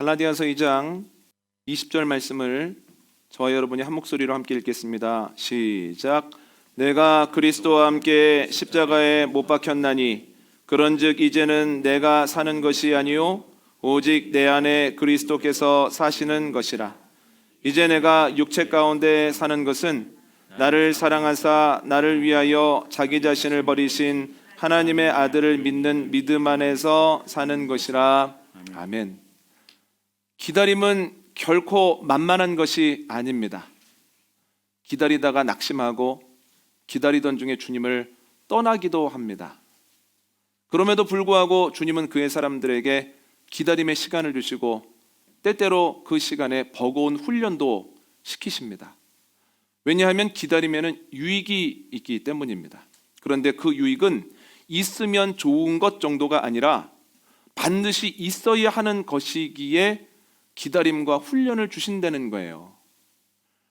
갈라디아서 2장 20절 말씀을 저와 여러분이 한 목소리로 함께 읽겠습니다. 시작. 내가 그리스도와 함께 십자가에 못 박혔나니 그런즉 이제는 내가 사는 것이 아니요 오직 내 안에 그리스도께서 사시는 것이라. 이제 내가 육체 가운데 사는 것은 나를 사랑하사 나를 위하여 자기 자신을 버리신 하나님의 아들을 믿는 믿음 안에서 사는 것이라. 아멘. 기다림은 결코 만만한 것이 아닙니다. 기다리다가 낙심하고 기다리던 중에 주님을 떠나기도 합니다. 그럼에도 불구하고 주님은 그의 사람들에게 기다림의 시간을 주시고 때때로 그 시간에 버거운 훈련도 시키십니다. 왜냐하면 기다림에는 유익이 있기 때문입니다. 그런데 그 유익은 있으면 좋은 것 정도가 아니라 반드시 있어야 하는 것이기에 기다림과 훈련을 주신다는 거예요.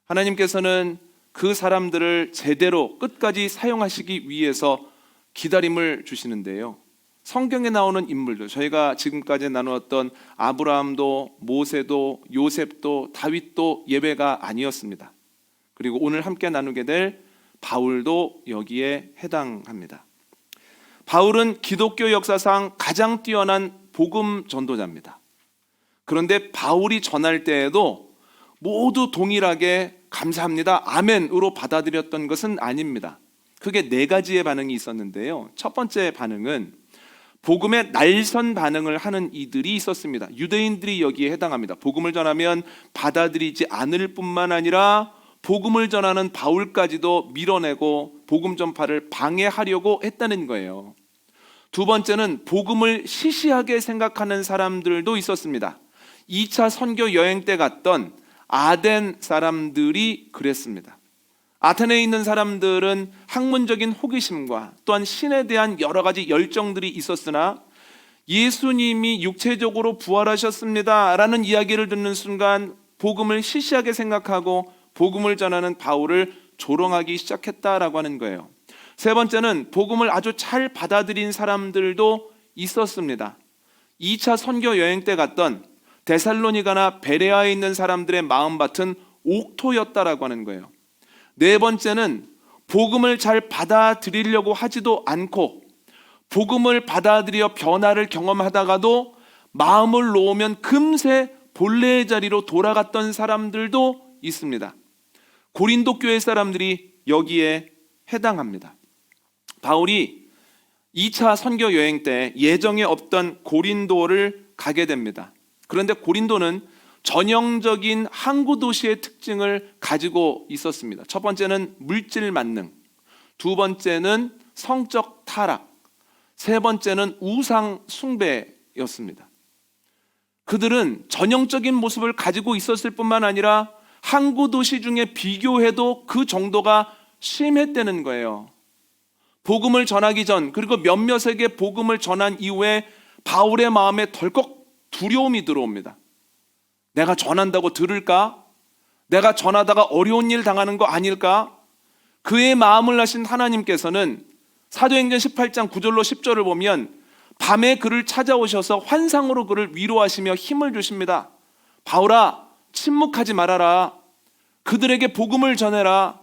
하나님께서는 그 사람들을 제대로 끝까지 사용하시기 위해서 기다림을 주시는데요. 성경에 나오는 인물들, 저희가 지금까지 나누었던 아브라함도 모세도 요셉도 다윗도 예외가 아니었습니다. 그리고 오늘 함께 나누게 될 바울도 여기에 해당합니다. 바울은 기독교 역사상 가장 뛰어난 복음 전도자입니다. 그런데 바울이 전할 때에도 모두 동일하게 감사합니다, 아멘으로 받아들였던 것은 아닙니다. 크게 네 가지의 반응이 있었는데요. 첫 번째 반응은 복음에 날선 반응을 하는 이들이 있었습니다. 유대인들이 여기에 해당합니다. 복음을 전하면 받아들이지 않을 뿐만 아니라 복음을 전하는 바울까지도 밀어내고 복음 전파를 방해하려고 했다는 거예요. 두 번째는 복음을 시시하게 생각하는 사람들도 있었습니다. 2차 선교 여행 때 갔던 아덴 사람들이 그랬습니다. 아테네에 있는 사람들은 학문적인 호기심과 또한 신에 대한 여러 가지 열정들이 있었으나 예수님이 육체적으로 부활하셨습니다 라는 이야기를 듣는 순간 복음을 시시하게 생각하고 복음을 전하는 바울을 조롱하기 시작했다라고 하는 거예요. 세 번째는 복음을 아주 잘 받아들인 사람들도 있었습니다. 2차 선교 여행 때 갔던 데살로니가나 베레아에 있는 사람들의 마음밭은 옥토였다라고 하는 거예요. 네 번째는 복음을 잘 받아들이려고 하지도 않고 복음을 받아들여 변화를 경험하다가도 마음을 놓으면 금세 본래의 자리로 돌아갔던 사람들도 있습니다. 고린도 교회 사람들이 여기에 해당합니다. 바울이 2차 선교 여행 때 예정에 없던 고린도를 가게 됩니다. 그런데 고린도는 전형적인 항구 도시의 특징을 가지고 있었습니다. 첫 번째는 물질 만능, 두 번째는 성적 타락, 세 번째는 우상 숭배였습니다. 그들은 전형적인 모습을 가지고 있었을 뿐만 아니라 항구 도시 중에 비교해도 그 정도가 심했다는 거예요. 복음을 전하기 전 그리고 몇몇에게 복음을 전한 이후에 바울의 마음에 덜컥 두려움이 들어옵니다. 내가 전한다고 들을까? 내가 전하다가 어려운 일 당하는 거 아닐까? 그의 마음을 아신 하나님께서는 사도행전 18장 9절로 10절을 보면 밤에 그를 찾아오셔서 환상으로 그를 위로하시며 힘을 주십니다. 바울아, 침묵하지 말아라. 그들에게 복음을 전해라.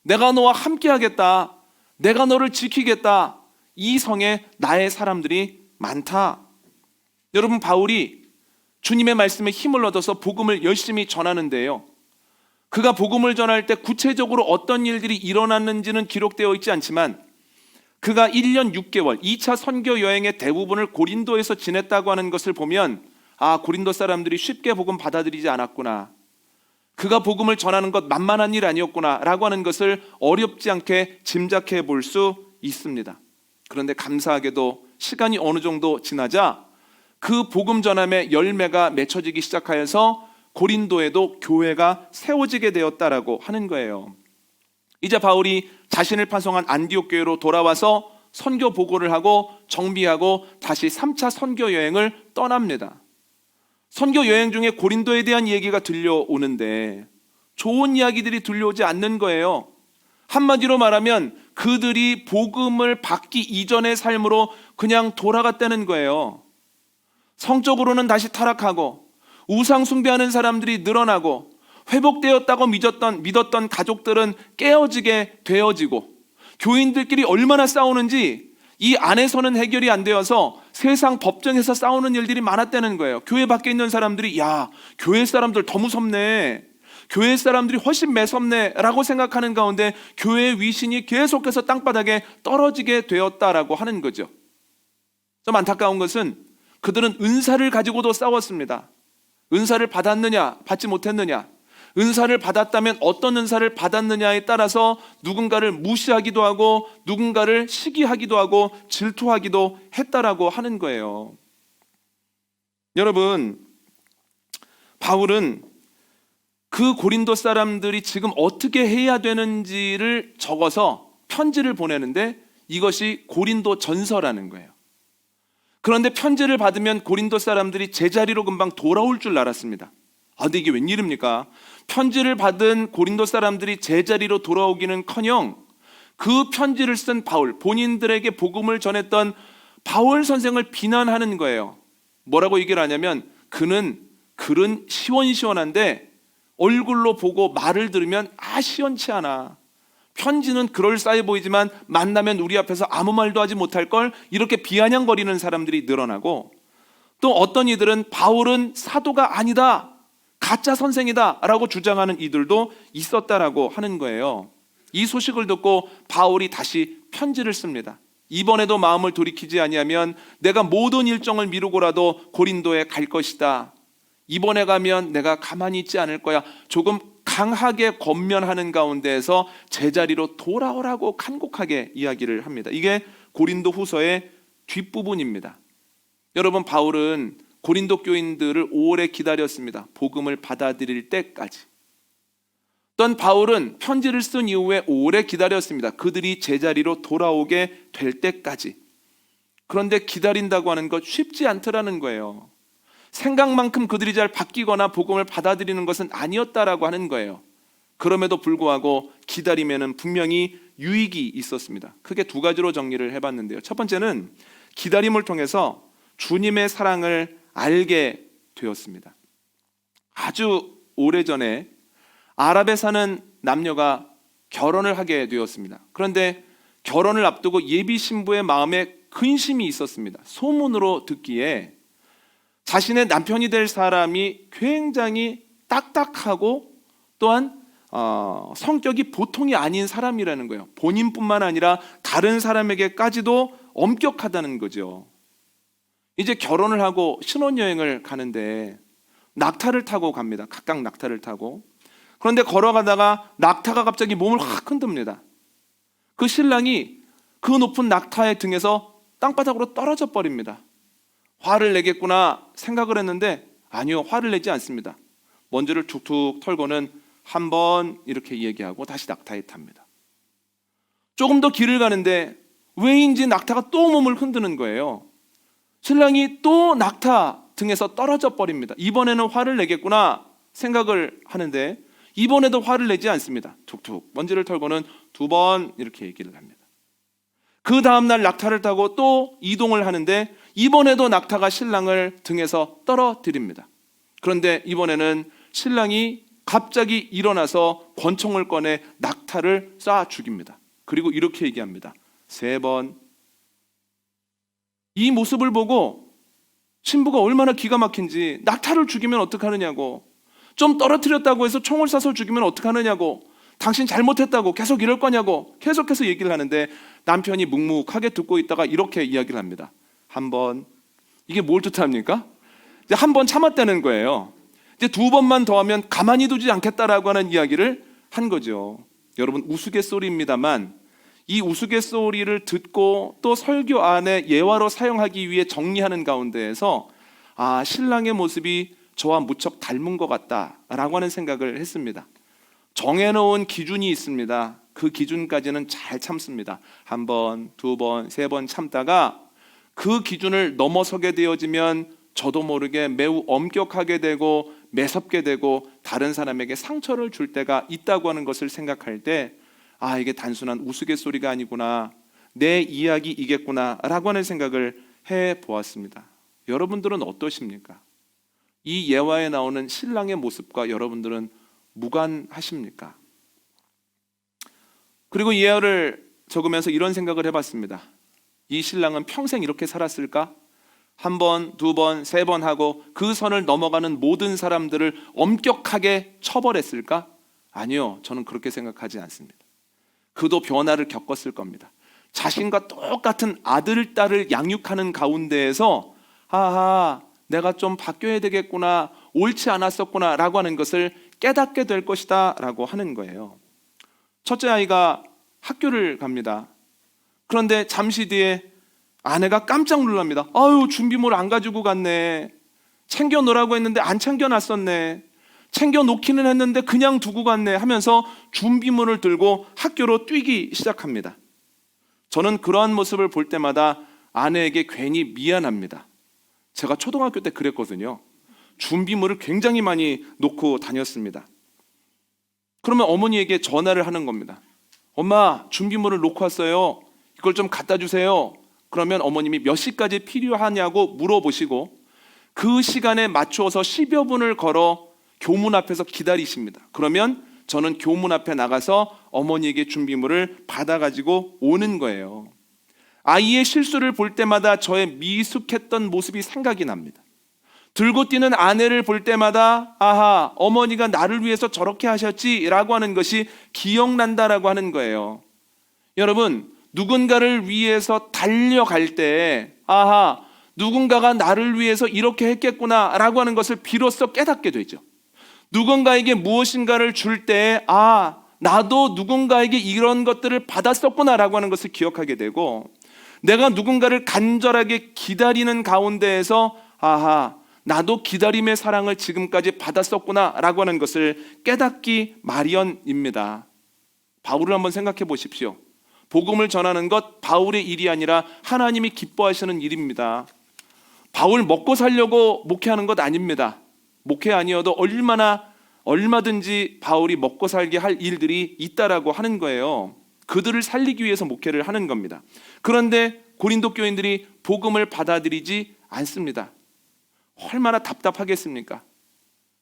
내가 너와 함께 하겠다. 내가 너를 지키겠다. 이 성에 나의 사람들이 많다. 여러분, 바울이 주님의 말씀에 힘을 얻어서 복음을 열심히 전하는데요, 그가 복음을 전할 때 구체적으로 어떤 일들이 일어났는지는 기록되어 있지 않지만 그가 1년 6개월 2차 선교 여행의 대부분을 고린도에서 지냈다고 하는 것을 보면 고린도 사람들이 쉽게 복음 받아들이지 않았구나, 그가 복음을 전하는 것 만만한 일 아니었구나 라고 하는 것을 어렵지 않게 짐작해 볼 수 있습니다. 그런데 감사하게도 시간이 어느 정도 지나자 그 복음 전함의 열매가 맺혀지기 시작하여서 고린도에도 교회가 세워지게 되었다라고 하는 거예요. 이제 바울이 자신을 파송한 안디옥 교회로 돌아와서 선교 보고를 하고 정비하고 다시 3차 선교 여행을 떠납니다. 선교 여행 중에 고린도에 대한 얘기가 들려오는데 좋은 이야기들이 들려오지 않는 거예요. 한마디로 말하면 그들이 복음을 받기 이전의 삶으로 그냥 돌아갔다는 거예요. 성적으로는 다시 타락하고 우상 숭배하는 사람들이 늘어나고 회복되었다고 믿었던 가족들은 깨어지게 되어지고 교인들끼리 얼마나 싸우는지 이 안에서는 해결이 안 되어서 세상 법정에서 싸우는 일들이 많았다는 거예요. 교회 밖에 있는 사람들이 야, 교회 사람들 더 무섭네, 교회 사람들이 훨씬 매섭네 라고 생각하는 가운데 교회의 위신이 계속해서 땅바닥에 떨어지게 되었다라고 하는 거죠. 좀 안타까운 것은 그들은 은사를 가지고도 싸웠습니다. 은사를 받았느냐 받지 못했느냐, 은사를 받았다면 어떤 은사를 받았느냐에 따라서 누군가를 무시하기도 하고 누군가를 시기하기도 하고 질투하기도 했다라고 하는 거예요. 여러분, 바울은 그 고린도 사람들이 지금 어떻게 해야 되는지를 적어서 편지를 보내는데 이것이 고린도 전서라는 거예요. 그런데 편지를 받으면 고린도 사람들이 제자리로 금방 돌아올 줄 알았습니다. 근데 이게 웬일입니까? 편지를 받은 고린도 사람들이 제자리로 돌아오기는커녕 그 편지를 쓴 바울, 본인들에게 복음을 전했던 바울 선생을 비난하는 거예요. 뭐라고 얘기를 하냐면 그는 글은 시원시원한데 얼굴로 보고 말을 들으면 시원치 않아. 편지는 그럴싸해 보이지만 만나면 우리 앞에서 아무 말도 하지 못할 걸, 이렇게 비아냥거리는 사람들이 늘어나고, 또 어떤 이들은 바울은 사도가 아니다, 가짜 선생이다 라고 주장하는 이들도 있었다라고 하는 거예요. 이 소식을 듣고 바울이 다시 편지를 씁니다. 이번에도 마음을 돌이키지 아니하면 내가 모든 일정을 미루고라도 고린도에 갈 것이다. 이번에 가면 내가 가만히 있지 않을 거야. 조금 강하게 권면하는 가운데에서 제자리로 돌아오라고 간곡하게 이야기를 합니다. 이게 고린도 후서의 뒷부분입니다. 여러분, 바울은 고린도 교인들을 오래 기다렸습니다. 복음을 받아들일 때까지. 또한 바울은 편지를 쓴 이후에 오래 기다렸습니다. 그들이 제자리로 돌아오게 될 때까지. 그런데 기다린다고 하는 것 쉽지 않더라는 거예요. 생각만큼 그들이 잘 바뀌거나 복음을 받아들이는 것은 아니었다라고 하는 거예요. 그럼에도 불구하고 기다림에는 분명히 유익이 있었습니다. 크게 두 가지로 정리를 해봤는데요. 첫 번째는 기다림을 통해서 주님의 사랑을 알게 되었습니다. 아주 오래전에 아랍에 사는 남녀가 결혼을 하게 되었습니다. 그런데 결혼을 앞두고 예비 신부의 마음에 근심이 있었습니다. 소문으로 듣기에 자신의 남편이 될 사람이 굉장히 딱딱하고 또한 성격이 보통이 아닌 사람이라는 거예요. 본인뿐만 아니라 다른 사람에게까지도 엄격하다는 거죠. 이제 결혼을 하고 신혼여행을 가는데 낙타를 타고 갑니다. 각각 낙타를 타고. 그런데 걸어가다가 낙타가 갑자기 몸을 확 흔듭니다. 그 신랑이 그 높은 낙타의 등에서 땅바닥으로 떨어져 버립니다. 화를 내겠구나 생각을 했는데 아니요, 화를 내지 않습니다. 먼지를 툭툭 털고는 한번 이렇게 얘기하고 다시 낙타에 탑니다. 조금 더 길을 가는데 왜인지 낙타가 또 몸을 흔드는 거예요. 신랑이 또 낙타 등에서 떨어져 버립니다. 이번에는 화를 내겠구나 생각을 하는데 이번에도 화를 내지 않습니다. 툭툭 먼지를 털고는 두 번 이렇게 얘기를 합니다. 그 다음날 낙타를 타고 또 이동을 하는데 이번에도 낙타가 신랑을 등에서 떨어뜨립니다. 그런데 이번에는 신랑이 갑자기 일어나서 권총을 꺼내 낙타를 쏴 죽입니다. 그리고 이렇게 얘기합니다. 3번. 이 모습을 보고 신부가 얼마나 기가 막힌지, 낙타를 죽이면 어떡하느냐고, 좀 떨어뜨렸다고 해서 총을 쏴서 죽이면 어떡하느냐고, 당신 잘못했다고 계속 이럴 거냐고 계속해서 얘기를 하는데 남편이 묵묵하게 듣고 있다가 이렇게 이야기를 합니다. 한 번. 이게 뭘 뜻합니까? 이제 한 번 참았다는 거예요. 이제 2번만 더 하면 가만히 두지 않겠다라고 하는 이야기를 한 거죠. 여러분, 우스갯소리입니다만 이 우스갯소리를 듣고 또 설교 안에 예화로 사용하기 위해 정리하는 가운데에서 신랑의 모습이 저와 무척 닮은 것 같다라고 하는 생각을 했습니다. 정해놓은 기준이 있습니다. 그 기준까지는 잘 참습니다. 1번, 2번, 3번 참다가 그 기준을 넘어서게 되어지면 저도 모르게 매우 엄격하게 되고 매섭게 되고 다른 사람에게 상처를 줄 때가 있다고 하는 것을 생각할 때 이게 단순한 우스갯소리가 아니구나, 내 이야기이겠구나 라고 하는 생각을 해보았습니다. 여러분들은 어떠십니까? 이 예화에 나오는 신랑의 모습과 여러분들은 무관하십니까? 그리고 이 예화를 적으면서 이런 생각을 해봤습니다. 이 신랑은 평생 이렇게 살았을까? 한 번, 두 번, 세 번 하고 그 선을 넘어가는 모든 사람들을 엄격하게 처벌했을까? 아니요, 저는 그렇게 생각하지 않습니다. 그도 변화를 겪었을 겁니다. 자신과 똑같은 아들, 딸을 양육하는 가운데에서 하하, 내가 좀 바뀌어야 되겠구나, 옳지 않았었구나 라고 하는 것을 깨닫게 될 것이다 라고 하는 거예요. 첫째 아이가 학교를 갑니다. 그런데 잠시 뒤에 아내가 깜짝 놀랍니다. 아유, 준비물 안 가지고 갔네. 챙겨 놓으라고 했는데 안 챙겨 놨었네. 챙겨 놓기는 했는데 그냥 두고 갔네 하면서 준비물을 들고 학교로 뛰기 시작합니다. 저는 그러한 모습을 볼 때마다 아내에게 괜히 미안합니다. 제가 초등학교 때 그랬거든요. 준비물을 굉장히 많이 놓고 다녔습니다. 그러면 어머니에게 전화를 하는 겁니다. 엄마, 준비물을 놓고 왔어요. 이걸 좀 갖다 주세요. 그러면 어머님이 몇 시까지 필요하냐고 물어보시고 그 시간에 맞추어서 10여 분을 걸어 교문 앞에서 기다리십니다. 그러면 저는 교문 앞에 나가서 어머니에게 준비물을 받아가지고 오는 거예요. 아이의 실수를 볼 때마다 저의 미숙했던 모습이 생각이 납니다. 들고 뛰는 아내를 볼 때마다 아하, 어머니가 나를 위해서 저렇게 하셨지라고 하는 것이 기억난다라고 하는 거예요. 여러분, 누군가를 위해서 달려갈 때 아하, 누군가가 나를 위해서 이렇게 했겠구나라고 하는 것을 비로소 깨닫게 되죠. 누군가에게 무엇인가를 줄 때 나도 누군가에게 이런 것들을 받았었구나라고 하는 것을 기억하게 되고, 내가 누군가를 간절하게 기다리는 가운데에서 아하, 나도 기다림의 사랑을 지금까지 받았었구나라고 하는 것을 깨닫기 마련입니다. 바울을 한번 생각해 보십시오. 복음을 전하는 것 바울의 일이 아니라 하나님이 기뻐하시는 일입니다. 바울 먹고 살려고 목회하는 것 아닙니다. 목회 아니어도 얼마든지 바울이 먹고 살게 할 일들이 있다라고 하는 거예요. 그들을 살리기 위해서 목회를 하는 겁니다. 그런데 고린도 교인들이 복음을 받아들이지 않습니다. 얼마나 답답하겠습니까?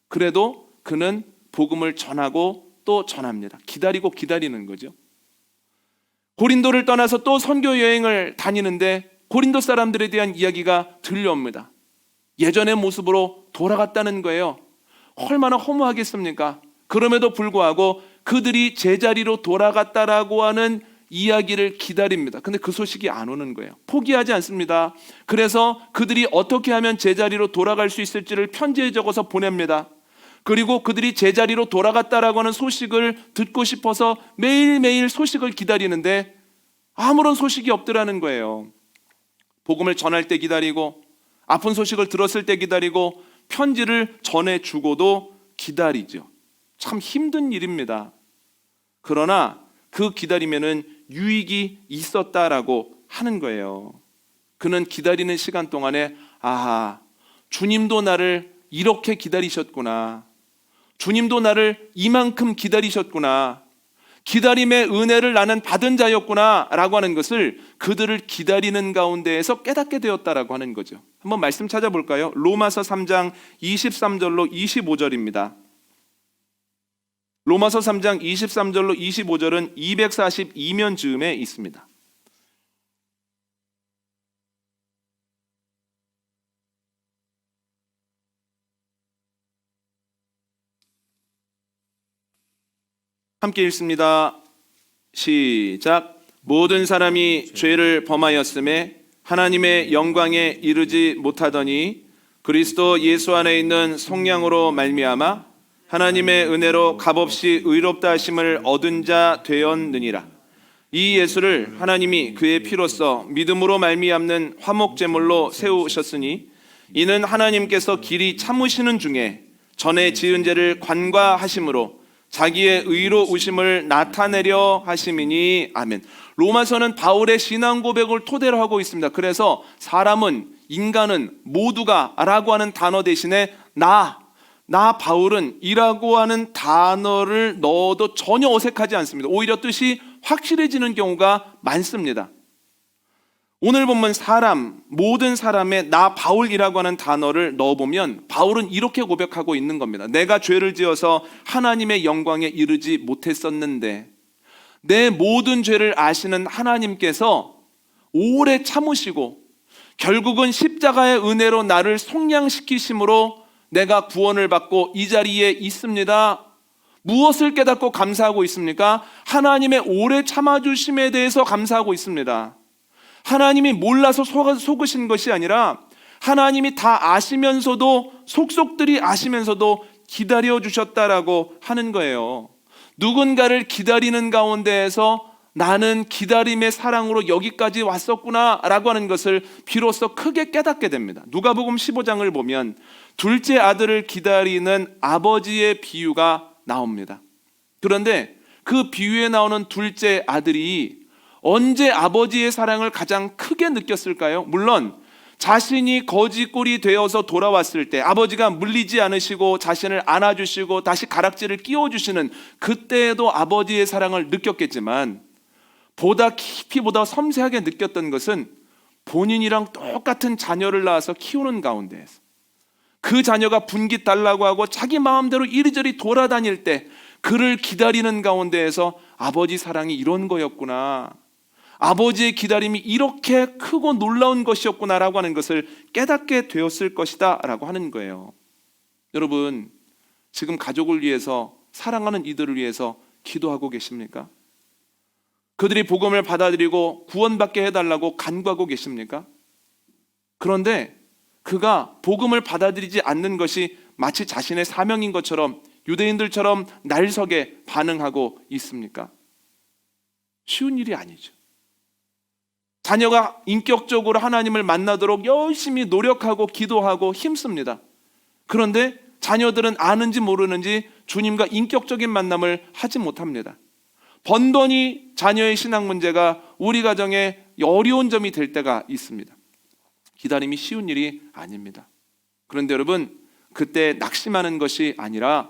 그래도 그는 복음을 전하고 또 전합니다. 기다리고 기다리는 거죠. 고린도를 떠나서 또 선교 여행을 다니는데 고린도 사람들에 대한 이야기가 들려옵니다. 예전의 모습으로 돌아갔다는 거예요. 얼마나 허무하겠습니까? 그럼에도 불구하고 그들이 제자리로 돌아갔다라고 하는 이야기를 기다립니다. 근데 그 소식이 안 오는 거예요. 포기하지 않습니다. 그래서 그들이 어떻게 하면 제자리로 돌아갈 수 있을지를 편지에 적어서 보냅니다. 그리고 그들이 제자리로 돌아갔다라고 하는 소식을 듣고 싶어서 매일매일 소식을 기다리는데 아무런 소식이 없더라는 거예요. 복음을 전할 때 기다리고, 아픈 소식을 들었을 때 기다리고, 편지를 전해주고도 기다리죠. 참 힘든 일입니다. 그러나 그 기다림에는 유익이 있었다라고 하는 거예요. 그는 기다리는 시간 동안에 아하, 주님도 나를 이렇게 기다리셨구나. 주님도 나를 이만큼 기다리셨구나. 기다림의 은혜를 나는 받은 자였구나 라고 하는 것을 그들을 기다리는 가운데에서 깨닫게 되었다라고 하는 거죠. 한번 말씀 찾아볼까요? 로마서 3장 23절로 25절입니다. 로마서 3장 23절로 25절은 242면 즈음에 있습니다. 함께 읽습니다. 시작. 모든 사람이 죄를 범하였음에 하나님의 영광에 이르지 못하더니 그리스도 예수 안에 있는 성령으로 말미암아 하나님의 은혜로 값없이 의롭다 하심을 얻은 자 되었느니라. 이 예수를 하나님이 그의 피로써 믿음으로 말미암는 화목제물로 세우셨으니 이는 하나님께서 길이 참으시는 중에 전에 지은 죄를 관과하심으로 자기의 의로우심을 나타내려 하심이니. 아멘. 로마서는 바울의 신앙 고백을 토대로 하고 있습니다. 그래서 사람은, 인간은, 모두가 라고 하는 단어 대신에 나 바울은 이라고 하는 단어를 넣어도 전혀 어색하지 않습니다. 오히려 뜻이 확실해지는 경우가 많습니다. 오늘 본문 사람, 모든 사람의 나 바울이라고 하는 단어를 넣어보면 바울은 이렇게 고백하고 있는 겁니다. 내가 죄를 지어서 하나님의 영광에 이르지 못했었는데 내 모든 죄를 아시는 하나님께서 오래 참으시고 결국은 십자가의 은혜로 나를 속량시키심으로 내가 구원을 받고 이 자리에 있습니다. 무엇을 깨닫고 감사하고 있습니까? 하나님의 오래 참아주심에 대해서 감사하고 있습니다. 하나님이 몰라서 속으신 것이 아니라 하나님이 다 아시면서도 속속들이 아시면서도 기다려주셨다라고 하는 거예요. 누군가를 기다리는 가운데에서 나는 기다림의 사랑으로 여기까지 왔었구나 라고 하는 것을 비로소 크게 깨닫게 됩니다. 누가복음 15장을 보면 둘째 아들을 기다리는 아버지의 비유가 나옵니다. 그런데 그 비유에 나오는 둘째 아들이 언제 아버지의 사랑을 가장 크게 느꼈을까요? 물론 자신이 거지꼴이 되어서 돌아왔을 때 아버지가 물리지 않으시고 자신을 안아주시고 다시 가락지를 끼워주시는 그때에도 아버지의 사랑을 느꼈겠지만 보다 깊이 보다 섬세하게 느꼈던 것은 본인이랑 똑같은 자녀를 낳아서 키우는 가운데에서 그 자녀가 분깃 달라고 하고 자기 마음대로 이리저리 돌아다닐 때 그를 기다리는 가운데에서 아버지 사랑이 이런 거였구나, 아버지의 기다림이 이렇게 크고 놀라운 것이었구나라고 하는 것을 깨닫게 되었을 것이다 라고 하는 거예요. 여러분, 지금 가족을 위해서, 사랑하는 이들을 위해서 기도하고 계십니까? 그들이 복음을 받아들이고 구원받게 해달라고 간구하고 계십니까? 그런데 그가 복음을 받아들이지 않는 것이 마치 자신의 사명인 것처럼 유대인들처럼 날석에 반응하고 있습니까? 쉬운 일이 아니죠. 자녀가 인격적으로 하나님을 만나도록 열심히 노력하고 기도하고 힘씁니다. 그런데 자녀들은 아는지 모르는지 주님과 인격적인 만남을 하지 못합니다. 번번이 자녀의 신앙 문제가 우리 가정에 어려운 점이 될 때가 있습니다. 기다림이 쉬운 일이 아닙니다. 그런데 여러분, 그때 낙심하는 것이 아니라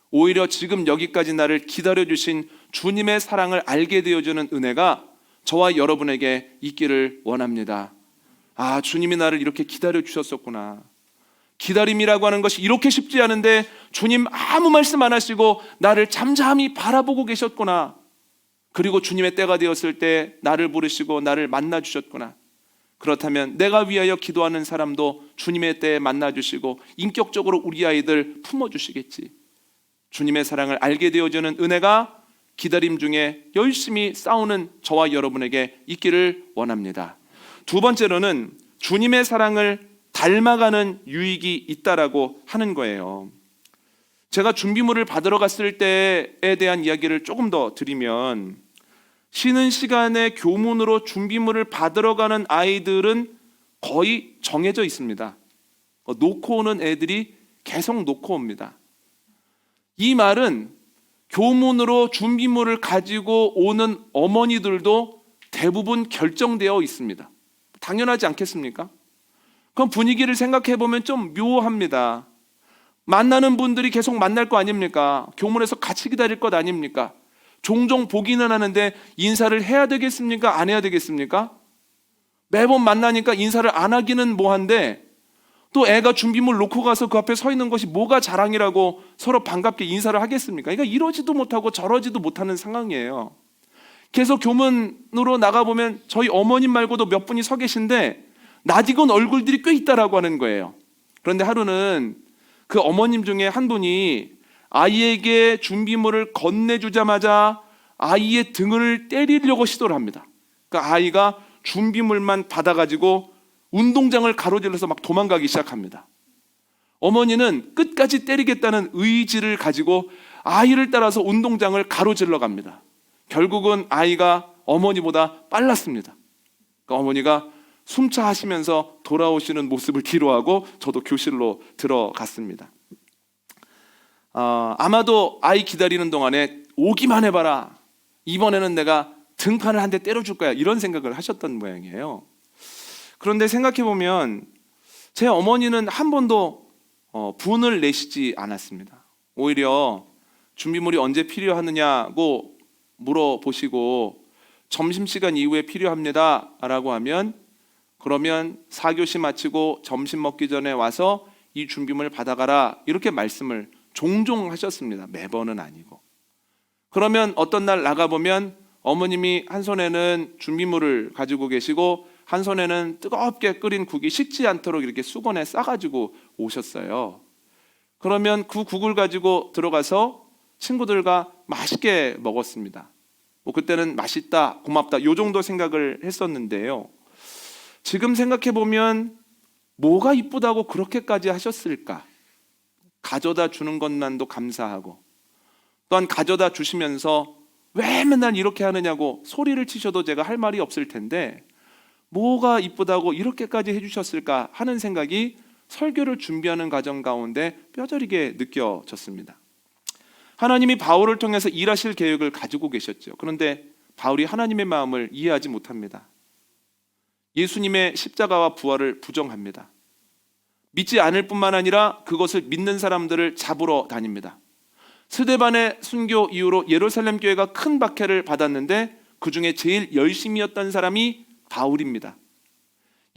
오히려 지금 여기까지 나를 기다려주신 주님의 사랑을 알게 되어주는 은혜가 저와 여러분에게 있기를 원합니다. 아, 주님이 나를 이렇게 기다려주셨었구나. 기다림이라고 하는 것이 이렇게 쉽지 않은데 주님 아무 말씀 안 하시고 나를 잠잠히 바라보고 계셨구나. 그리고 주님의 때가 되었을 때 나를 부르시고 나를 만나주셨구나. 그렇다면 내가 위하여 기도하는 사람도 주님의 때에 만나주시고 인격적으로 우리 아이들 품어주시겠지. 주님의 사랑을 알게 되어주는 은혜가 기다림 중에 열심히 싸우는 저와 여러분에게 있기를 원합니다. 두 번째로는 주님의 사랑을 닮아가는 유익이 있다라고 하는 거예요. 제가 준비물을 받으러 갔을 때에 대한 이야기를 조금 더 드리면, 쉬는 시간에 교문으로 준비물을 받으러 가는 아이들은 거의 정해져 있습니다. 놓고 오는 애들이 계속 놓고 옵니다. 이 말은 교문으로 준비물을 가지고 오는 어머니들도 대부분 결정되어 있습니다. 당연하지 않겠습니까? 그럼 분위기를 생각해 보면 좀 묘합니다. 만나는 분들이 계속 만날 거 아닙니까? 교문에서 같이 기다릴 것 아닙니까? 종종 보기는 하는데 인사를 해야 되겠습니까? 안 해야 되겠습니까? 매번 만나니까 인사를 안 하기는 뭐한데 또 애가 준비물 놓고 가서 그 앞에 서 있는 것이 뭐가 자랑이라고 서로 반갑게 인사를 하겠습니까? 그러니까 이러지도 못하고 저러지도 못하는 상황이에요. 계속 교문으로 나가보면 저희 어머님 말고도 몇 분이 서 계신데 낯익은 얼굴들이 꽤 있다라고 하는 거예요. 그런데 하루는 그 어머님 중에 한 분이 아이에게 준비물을 건네주자마자 아이의 등을 때리려고 시도를 합니다. 그러니까 아이가 준비물만 받아가지고 운동장을 가로질러서 막 도망가기 시작합니다. 어머니는 끝까지 때리겠다는 의지를 가지고 아이를 따라서 운동장을 가로질러 갑니다. 결국은 아이가 어머니보다 빨랐습니다. 그러니까 어머니가 숨차 하시면서 돌아오시는 모습을 뒤로하고 저도 교실로 들어갔습니다. 아마도 아이 기다리는 동안에 오기만 해봐라, 이번에는 내가 등판을 한 대 때려줄 거야, 이런 생각을 하셨던 모양이에요. 그런데 생각해보면 제 어머니는 한 번도 분을 내시지 않았습니다. 오히려 준비물이 언제 필요하느냐고 물어보시고 점심시간 이후에 필요합니다 라고 하면 그러면 4교시 마치고 점심 먹기 전에 와서 이 준비물 받아가라, 이렇게 말씀을 종종 하셨습니다. 매번은 아니고. 그러면 어떤 날 나가보면 어머님이 한 손에는 준비물을 가지고 계시고 한 손에는 뜨겁게 끓인 국이 식지 않도록 이렇게 수건에 싸가지고 오셨어요. 그러면 그 국을 가지고 들어가서 친구들과 맛있게 먹었습니다. 뭐 그때는 맛있다, 고맙다 요 정도 생각을 했었는데요. 지금 생각해 보면 뭐가 이쁘다고 그렇게까지 하셨을까? 가져다 주는 것만도 감사하고, 또한 가져다 주시면서 왜 맨날 이렇게 하느냐고 소리를 치셔도 제가 할 말이 없을 텐데 뭐가 이쁘다고 이렇게까지 해주셨을까 하는 생각이 설교를 준비하는 과정 가운데 뼈저리게 느껴졌습니다. 하나님이 바울을 통해서 일하실 계획을 가지고 계셨죠. 그런데 바울이 하나님의 마음을 이해하지 못합니다. 예수님의 십자가와 부활을 부정합니다. 믿지 않을 뿐만 아니라 그것을 믿는 사람들을 잡으러 다닙니다. 스데반의 순교 이후로 예루살렘 교회가 큰 박해를 받았는데 그 중에 제일 열심히 했던 사람이 바울입니다.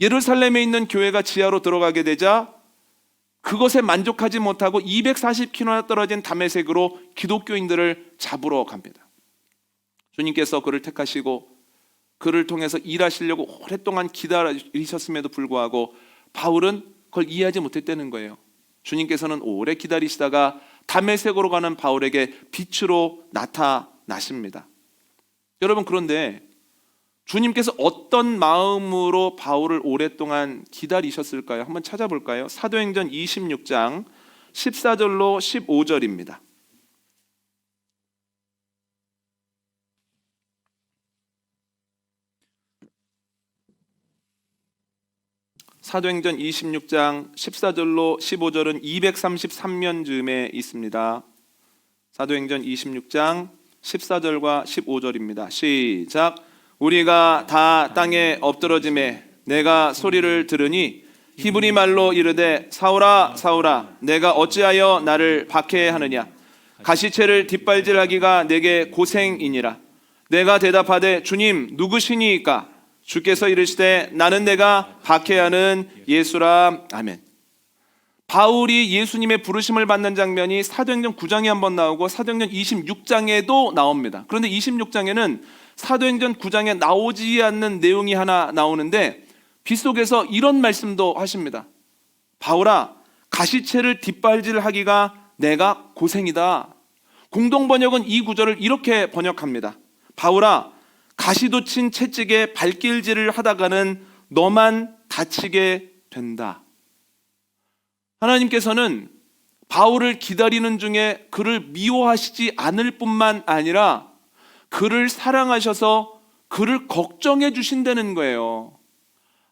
예루살렘에 있는 교회가 지하로 들어가게 되자 그것에 만족하지 못하고 240km나 떨어진 다메섹으로 기독교인들을 잡으러 갑니다. 주님께서 그를 택하시고 그를 통해서 일하시려고 오랫동안 기다리셨음에도 불구하고 바울은 그걸 이해하지 못했다는 거예요. 주님께서는 오래 기다리시다가 다메섹으로 가는 바울에게 빛으로 나타나십니다. 여러분, 그런데 주님께서 어떤 마음으로 바울을 오랫동안 기다리셨을까요? 한번 찾아볼까요? 사도행전 26장 14절로 15절입니다. 사도행전 26장 14절로 15절은 233면 즈음에 있습니다. 사도행전 26장 14절과 15절입니다. 시작. 우리가 다 땅에 엎드러짐에 내가 소리를 들으니 히브리 말로 이르되 사울아 사울아 내가 어찌하여 나를 박해하느냐. 가시채를 뒷발질하기가 내게 고생이니라. 내가 대답하되 주님 누구시니이까. 주께서 이르시되 나는 내가 박해하는 예수라. 아멘. 바울이 예수님의 부르심을 받는 장면이 사도행전 9장에 한번 나오고 사도행전 26장에도 나옵니다. 그런데 26장에는 사도행전 9장에 나오지 않는 내용이 하나 나오는데 빗속에서 이런 말씀도 하십니다. 바울아 가시채를 뒷발질하기가 내가 고생이다. 공동번역은 이 구절을 이렇게 번역합니다. 바울아 가시도 친 채찍에 발길질을 하다가는 너만 다치게 된다. 하나님께서는 바울을 기다리는 중에 그를 미워하시지 않을 뿐만 아니라 그를 사랑하셔서 그를 걱정해 주신다는 거예요.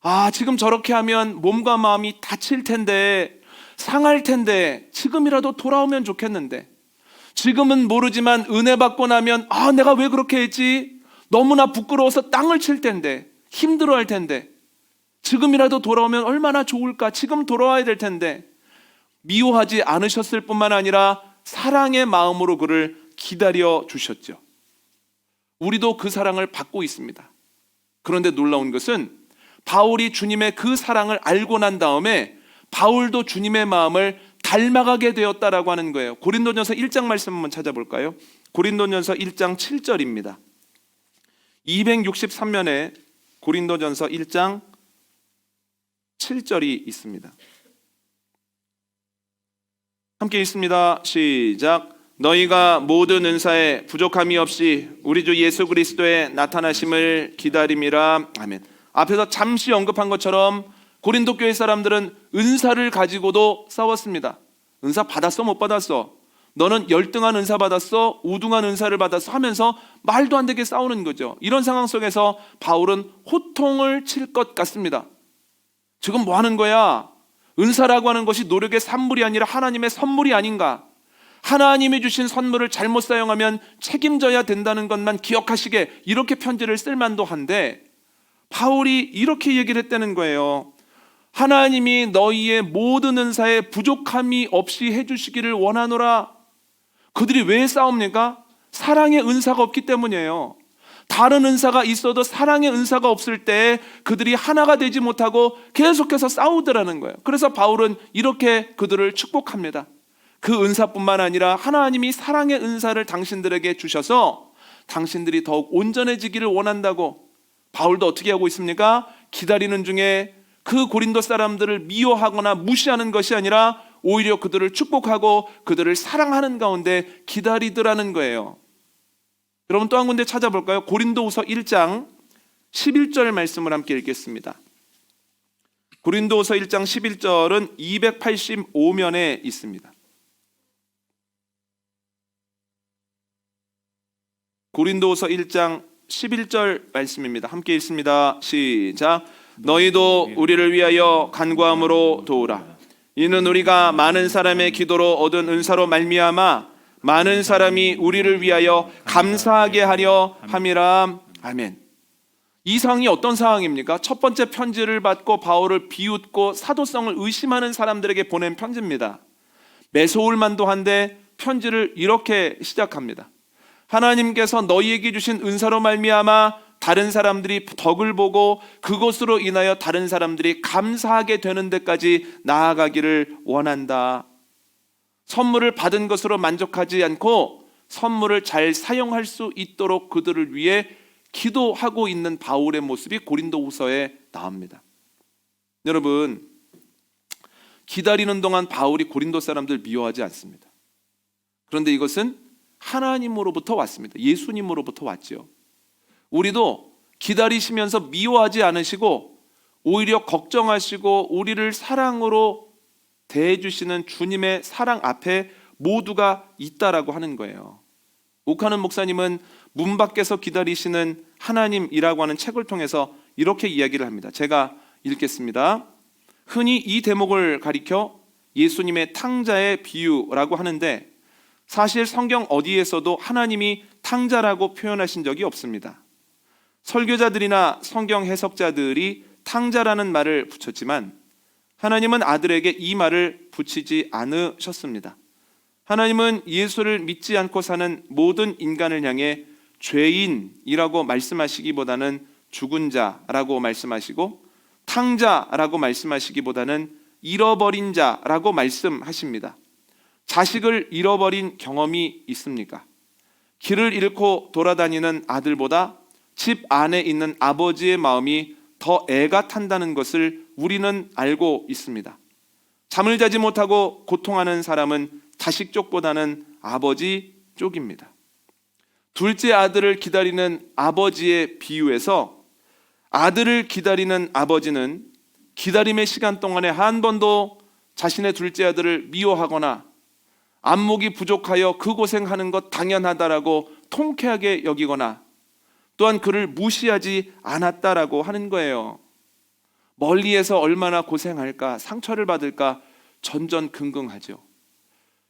아, 지금 저렇게 하면 몸과 마음이 다칠 텐데, 상할 텐데, 지금이라도 돌아오면 좋겠는데, 지금은 모르지만 은혜 받고 나면 아, 내가 왜 그렇게 했지? 너무나 부끄러워서 땅을 칠 텐데, 힘들어할 텐데, 지금이라도 돌아오면 얼마나 좋을까? 지금 돌아와야 될 텐데, 미워하지 않으셨을 뿐만 아니라 사랑의 마음으로 그를 기다려 주셨죠. 우리도 그 사랑을 받고 있습니다. 그런데 놀라운 것은 바울이 주님의 그 사랑을 알고 난 다음에 바울도 주님의 마음을 닮아가게 되었다라고 하는 거예요. 고린도전서 1장 말씀 한번 찾아볼까요? 고린도전서 1장 7절입니다. 263면에 고린도전서 1장 7절이 있습니다. 함께 읽습니다. 시작. 너희가 모든 은사에 부족함이 없이 우리 주 예수 그리스도의 나타나심을 기다림이라. 아멘. 앞에서 잠시 언급한 것처럼 고린도 교회 사람들은 은사를 가지고도 싸웠습니다. 은사 받았어 못 받았어? 너는 열등한 은사 받았어? 우등한 은사를 받았어? 하면서 말도 안 되게 싸우는 거죠. 이런 상황 속에서 바울은 호통을 칠 것 같습니다. 지금 뭐 하는 거야? 은사라고 하는 것이 노력의 산물이 아니라 하나님의 선물이 아닌가? 하나님이 주신 선물을 잘못 사용하면 책임져야 된다는 것만 기억하시게, 이렇게 편지를 쓸 만도 한데 바울이 이렇게 얘기를 했다는 거예요. 하나님이 너희의 모든 은사에 부족함이 없이 해주시기를 원하노라. 그들이 왜 싸웁니까? 사랑의 은사가 없기 때문이에요. 다른 은사가 있어도 사랑의 은사가 없을 때 그들이 하나가 되지 못하고 계속해서 싸우더라는 거예요. 그래서 바울은 이렇게 그들을 축복합니다. 그 은사뿐만 아니라 하나님이 사랑의 은사를 당신들에게 주셔서 당신들이 더욱 온전해지기를 원한다고 바울도 어떻게 하고 있습니까? 기다리는 중에 그 고린도 사람들을 미워하거나 무시하는 것이 아니라 오히려 그들을 축복하고 그들을 사랑하는 가운데 기다리더라는 거예요. 여러분 또 한 군데 찾아볼까요? 고린도후서 1장 11절 말씀을 함께 읽겠습니다. 고린도후서 1장 11절은 285면에 있습니다. 고린도후서 1장 11절 말씀입니다. 함께 읽습니다. 시작. 너희도 우리를 위하여 간구함으로 도우라. 이는 우리가 많은 사람의 기도로 얻은 은사로 말미암아 많은 사람이 우리를 위하여 감사하게 하려 함이라. 아멘. 이 상황이 어떤 상황입니까? 첫 번째 편지를 받고 바울을 비웃고 사도성을 의심하는 사람들에게 보낸 편지입니다. 매소울만도 한데 편지를 이렇게 시작합니다. 하나님께서 너희에게 주신 은사로 말미암아 다른 사람들이 덕을 보고 그것으로 인하여 다른 사람들이 감사하게 되는 데까지 나아가기를 원한다. 선물을 받은 것으로 만족하지 않고 선물을 잘 사용할 수 있도록 그들을 위해 기도하고 있는 바울의 모습이 고린도후서에 나옵니다. 여러분, 기다리는 동안 바울이 고린도 사람들 미워하지 않습니다. 그런데 이것은 하나님으로부터 왔습니다. 예수님으로부터 왔죠. 우리도 기다리시면서 미워하지 않으시고 오히려 걱정하시고 우리를 사랑으로 대해주시는 주님의 사랑 앞에 모두가 있다라고 하는 거예요. 옥하는 목사님은 문 밖에서 기다리시는 하나님이라고 하는 책을 통해서 이렇게 이야기를 합니다. 제가 읽겠습니다. 흔히 이 대목을 가리켜 예수님의 탕자의 비유라고 하는데 사실 성경 어디에서도 하나님이 탕자라고 표현하신 적이 없습니다. 설교자들이나 성경 해석자들이 탕자라는 말을 붙였지만 하나님은 아들에게 이 말을 붙이지 않으셨습니다. 하나님은 예수를 믿지 않고 사는 모든 인간을 향해 죄인이라고 말씀하시기보다는 죽은 자라고 말씀하시고 탕자라고 말씀하시기보다는 잃어버린 자라고 말씀하십니다. 자식을 잃어버린 경험이 있습니까? 길을 잃고 돌아다니는 아들보다 집 안에 있는 아버지의 마음이 더 애가 탄다는 것을 우리는 알고 있습니다. 잠을 자지 못하고 고통하는 사람은 자식 쪽보다는 아버지 쪽입니다. 둘째 아들을 기다리는 아버지의 비유에서 아들을 기다리는 아버지는 기다림의 시간 동안에 한 번도 자신의 둘째 아들을 미워하거나 안목이 부족하여 그 고생하는 것 당연하다라고 통쾌하게 여기거나 또한 그를 무시하지 않았다라고 하는 거예요. 멀리에서 얼마나 고생할까, 상처를 받을까 전전긍긍하죠.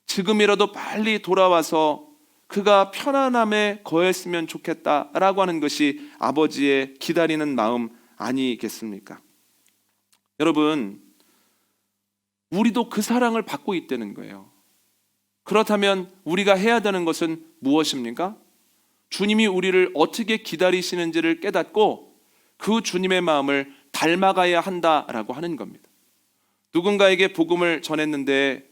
지금이라도 빨리 돌아와서 그가 편안함에 거했으면 좋겠다라고 하는 것이 아버지의 기다리는 마음 아니겠습니까? 여러분, 우리도 그 사랑을 받고 있다는 거예요. 그렇다면 우리가 해야 되는 것은 무엇입니까? 주님이 우리를 어떻게 기다리시는지를 깨닫고 그 주님의 마음을 닮아가야 한다라고 하는 겁니다. 누군가에게 복음을 전했는데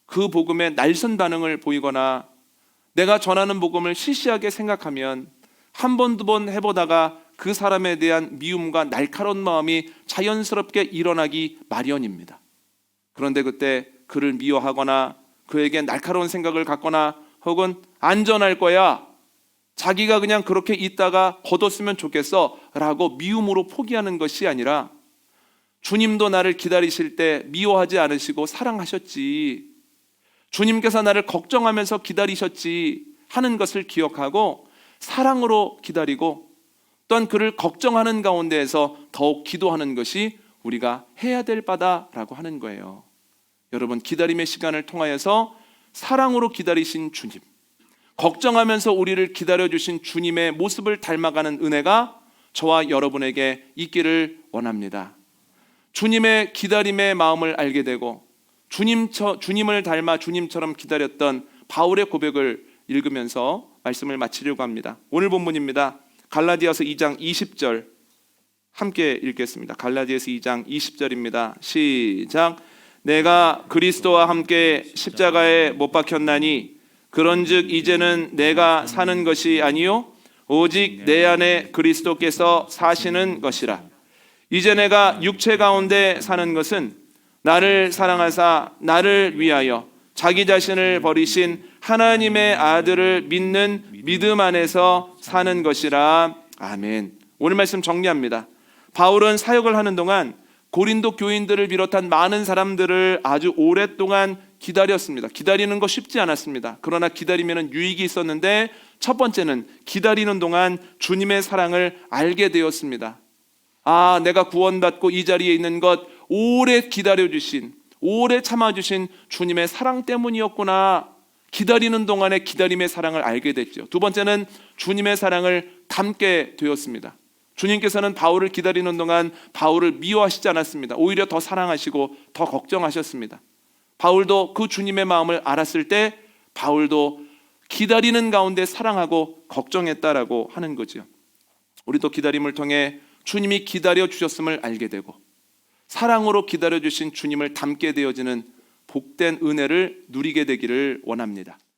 그 복음에 날선 반응을 보이거나 내가 전하는 복음을 시시하게 생각하면 한 번, 두 번 해보다가 그 사람에 대한 미움과 날카로운 마음이 자연스럽게 일어나기 마련입니다. 그런데 그때 그를 미워하거나 그에게 날카로운 생각을 갖거나 혹은 안전할 거야, 자기가 그냥 그렇게 있다가 걷었으면 좋겠어 라고 미움으로 포기하는 것이 아니라 주님도 나를 기다리실 때 미워하지 않으시고 사랑하셨지, 주님께서 나를 걱정하면서 기다리셨지 하는 것을 기억하고 사랑으로 기다리고 또한 그를 걱정하는 가운데에서 더욱 기도하는 것이 우리가 해야 될 바다라고 하는 거예요. 여러분, 기다림의 시간을 통하여서 사랑으로 기다리신 주님, 걱정하면서 우리를 기다려주신 주님의 모습을 닮아가는 은혜가 저와 여러분에게 있기를 원합니다. 주님의 기다림의 마음을 알게 되고 주님을 닮아 주님처럼 기다렸던 바울의 고백을 읽으면서 말씀을 마치려고 합니다. 오늘 본문입니다. 갈라디아서 2장 20절 함께 읽겠습니다. 갈라디아서 2장 20절입니다. 시작. 내가 그리스도와 함께 십자가에 못 박혔나니 그런즉 이제는 내가 사는 것이 아니요 오직 내 안에 그리스도께서 사시는 것이라. 이제 내가 육체 가운데 사는 것은 나를 사랑하사 나를 위하여 자기 자신을 버리신 하나님의 아들을 믿는 믿음 안에서 사는 것이라. 아멘. 오늘 말씀 정리합니다. 바울은 사역을 하는 동안 고린도 교인들을 비롯한 많은 사람들을 아주 오랫동안 기다렸습니다. 기다리는 거 쉽지 않았습니다. 그러나 기다리면 유익이 있었는데 첫 번째는 기다리는 동안 주님의 사랑을 알게 되었습니다. 아, 내가 구원받고 이 자리에 있는 것 오래 기다려주신, 오래 참아주신 주님의 사랑 때문이었구나. 기다리는 동안에 기다림의 사랑을 알게 됐죠. 두 번째는 주님의 사랑을 담게 되었습니다. 주님께서는 바울을 기다리는 동안 바울을 미워하시지 않았습니다. 오히려 더 사랑하시고 더 걱정하셨습니다. 바울도 그 주님의 마음을 알았을 때 바울도 기다리는 가운데 사랑하고 걱정했다라고 하는 거죠. 우리도 기다림을 통해 주님이 기다려 주셨음을 알게 되고 사랑으로 기다려 주신 주님을 닮게 되어지는 복된 은혜를 누리게 되기를 원합니다.